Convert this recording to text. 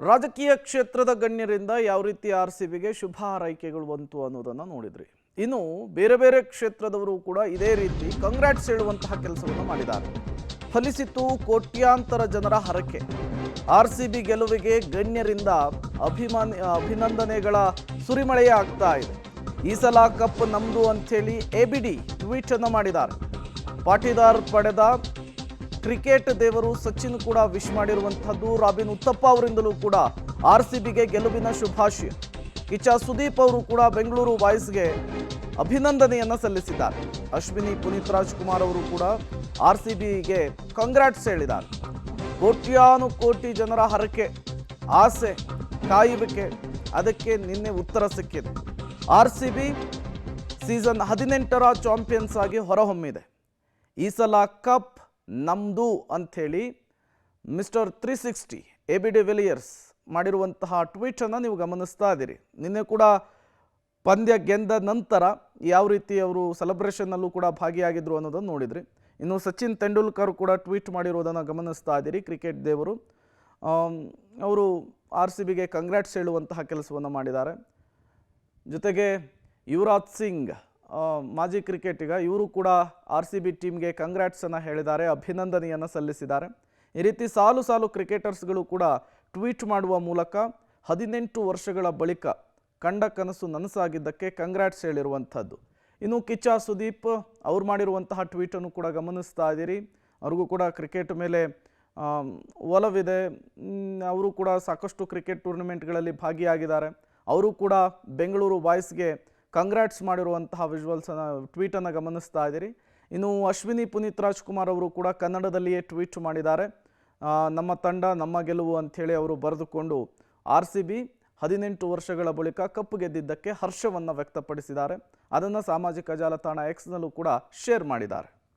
ರಾಜಕೀಯ ಕ್ಷೇತ್ರದ ಗಣ್ಯರಿಂದ ಯಾವ ರೀತಿ ಆರ್ಸಿಬಿಗೆ ಶುಭ ಹಾರೈಕೆಗಳು ಬಂತು ಅನ್ನೋದನ್ನು ನೋಡಿದ್ರಿ. ಇನ್ನು ಬೇರೆ ಬೇರೆ ಕ್ಷೇತ್ರದವರು ಕೂಡ ಇದೇ ರೀತಿ ಕಂಗ್ರಾಟ್ಸ್ ಹೇಳುವಂತಹ ಕೆಲಸವನ್ನು ಮಾಡಿದ್ದಾರೆ. ಫಲಿಸಿತು ಕೋಟ್ಯಾಂತರ ಜನರ ಹರಕೆ. ಆರ್ಸಿಬಿ ಗೆಲುವಿಗೆ ಗಣ್ಯರಿಂದ ಅಭಿನಂದನೆಗಳ ಸುರಿಮಳೆಯೇ ಆಗ್ತಾ ಇದೆ. ಈ ಸಲ ಕಪ್ ನಮ್ದು ಅಂಥೇಳಿ ಎಬಿಡಿ ಟ್ವೀಟ್ ಅನ್ನು ಮಾಡಿದ್ದಾರೆ. ಪಾಟೀದಾರ್ ಪಡೆದ ಕ್ರಿಕೆಟ್ ದೇವರು ಸಚಿನ್ ಕೂಡ ವಿಶ್ ಮಾಡಿರುವಂಥದ್ದು. ರಾಬಿನ್ ಉತ್ತಪ್ಪ ಅವರಿಂದಲೂ ಕೂಡ ಆರ್ಸಿಬಿಗೆ ಗೆಲುವಿನ ಶುಭಾಶಯ. ಕಿಚ್ಚ ಸುದೀಪ್ ಅವರು ಕೂಡ ಬೆಂಗಳೂರು ಬಾಯ್ಸ್ಗೆ ಅಭಿನಂದನೆಯನ್ನು ಸಲ್ಲಿಸಿದ್ದಾರೆ. ಅಶ್ವಿನಿ ಪುನೀತ್ ರಾಜ್ಕುಮಾರ್ ಅವರು ಕೂಡ ಆರ್ಸಿಬಿಗೆ ಕಂಗ್ರಾಟ್ಸ್ ಹೇಳಿದ್ದಾರೆ. ಕೋಟ್ಯಾನುಕೋಟಿ ಜನರ ಹರಕೆ, ಆಸೆ, ಕಾಯುವಿಕೆ, ಅದಕ್ಕೆ ನಿನ್ನೆ ಉತ್ತರ ಸಿಕ್ಕಿದೆ. ಆರ್ಸಿಬಿ ಸೀಸನ್ 18ರ ಚಾಂಪಿಯನ್ಸ್ ಆಗಿ ಹೊರಹೊಮ್ಮಿದೆ. ಈ ಸಲ ಕಪ್ ನಮ್ದು ಅಂಥೇಳಿ ಮಿಸ್ಟರ್ 360 ಎಬಿ ಡಿವಿಲಿಯರ್ಸ್ ಮಾಡಿರುವಂತಹ ಟ್ವೀಟನ್ನು ನೀವು ಗಮನಿಸ್ತಾ ಇದ್ದೀರಿ. ನಿನ್ನೆ ಕೂಡ ಪಂದ್ಯ ಗೆದ್ದ ನಂತರ ಯಾವ ರೀತಿ ಅವರು ಸೆಲೆಬ್ರೇಷನ್ನಲ್ಲೂ ಕೂಡ ಭಾಗಿಯಾಗಿದ್ರು ಅನ್ನೋದನ್ನು ನೋಡಿದ್ರಿ. ಇನ್ನು ಸಚಿನ್ ತೆಂಡೂಲ್ಕರ್ ಕೂಡ ಟ್ವೀಟ್ ಮಾಡಿರೋದನ್ನು ಗಮನಿಸ್ತಾ ಇದ್ದೀರಿ. ಕ್ರಿಕೆಟ್ ದೇವರು ಅವರು ಆರ್ಸಿಬಿಗೆ ಕಂಗ್ರಾಟ್ಸ್ ಹೇಳುವಂತಹ ಕೆಲಸವನ್ನು ಮಾಡಿದ್ದಾರೆ. ಜೊತೆಗೆ ಯುವರಾಜ್ ಸಿಂಗ್ ಮಾಜಿ ಕ್ರಿಕೆಟಿಗ, ಇವರು ಕೂಡ ಆರ್ಸಿಬಿ ಟೀಮ್ಗೆ ಕಂಗ್ರಾಟ್ಸನ್ನು ಹೇಳಿದ್ದಾರೆ, ಅಭಿನಂದನೆಯನ್ನು ಸಲ್ಲಿಸಿದ್ದಾರೆ. ಈ ರೀತಿ ಸಾಲು ಸಾಲು ಕ್ರಿಕೆಟರ್ಸ್ಗಳು ಕೂಡ ಟ್ವೀಟ್ ಮಾಡುವ ಮೂಲಕ 18 ವರ್ಷಗಳ ಬಳಿಕ ಕಂಡ ಕನಸು ನನಸಾಗಿದ್ದಕ್ಕೆ ಕಂಗ್ರಾಟ್ಸ್ ಹೇಳಿರುವಂಥದ್ದು. ಇನ್ನು ಕಿಚ್ಚ ಸುದೀಪ್ ಅವ್ರು ಮಾಡಿರುವಂತಹ ಟ್ವೀಟನ್ನು ಕೂಡ ಗಮನಿಸ್ತಾ ಇದ್ದೀರಿ. ಅವ್ರಿಗೂ ಕೂಡ ಕ್ರಿಕೆಟ್ ಮೇಲೆ ಒಲವಿದೆ. ಅವರು ಕೂಡ ಸಾಕಷ್ಟು ಕ್ರಿಕೆಟ್ ಟೂರ್ನಮೆಂಟ್ಗಳಲ್ಲಿ ಭಾಗಿಯಾಗಿದ್ದಾರೆ. ಅವರು ಕೂಡ ಬೆಂಗಳೂರು ಬಾಯ್ಸ್ಗೆ ಕಂಗ್ರಾಟ್ಸ್ ಮಾಡಿರುವಂತಹ ವಿಜುವಲ್ಸನ್ನು ಟ್ವೀಟನ್ನು ಗಮನಿಸ್ತಾ ಇದ್ದೀರಿ. ಇನ್ನು ಅಶ್ವಿನಿ ಪುನೀತ್ ರಾಜ್ಕುಮಾರ್ ಅವರು ಕೂಡ ಕನ್ನಡದಲ್ಲಿಯೇ ಟ್ವೀಟ್ ಮಾಡಿದ್ದಾರೆ. ನಮ್ಮ ತಂಡ ನಮ್ಮ ಗೆಲುವು ಅಂಥೇಳಿ ಅವರು ಬರೆದುಕೊಂಡು ಆರ್ಸಿಬಿ 18 ವರ್ಷಗಳ ಬಳಿಕ ಕಪ್ ಗೆದ್ದಿದ್ದಕ್ಕೆ ಹರ್ಷವನ್ನು ವ್ಯಕ್ತಪಡಿಸಿದ್ದಾರೆ. ಅದನ್ನು ಸಾಮಾಜಿಕ ಜಾಲತಾಣ ಎಕ್ಸ್ನಲ್ಲೂ ಕೂಡ ಶೇರ್ ಮಾಡಿದ್ದಾರೆ.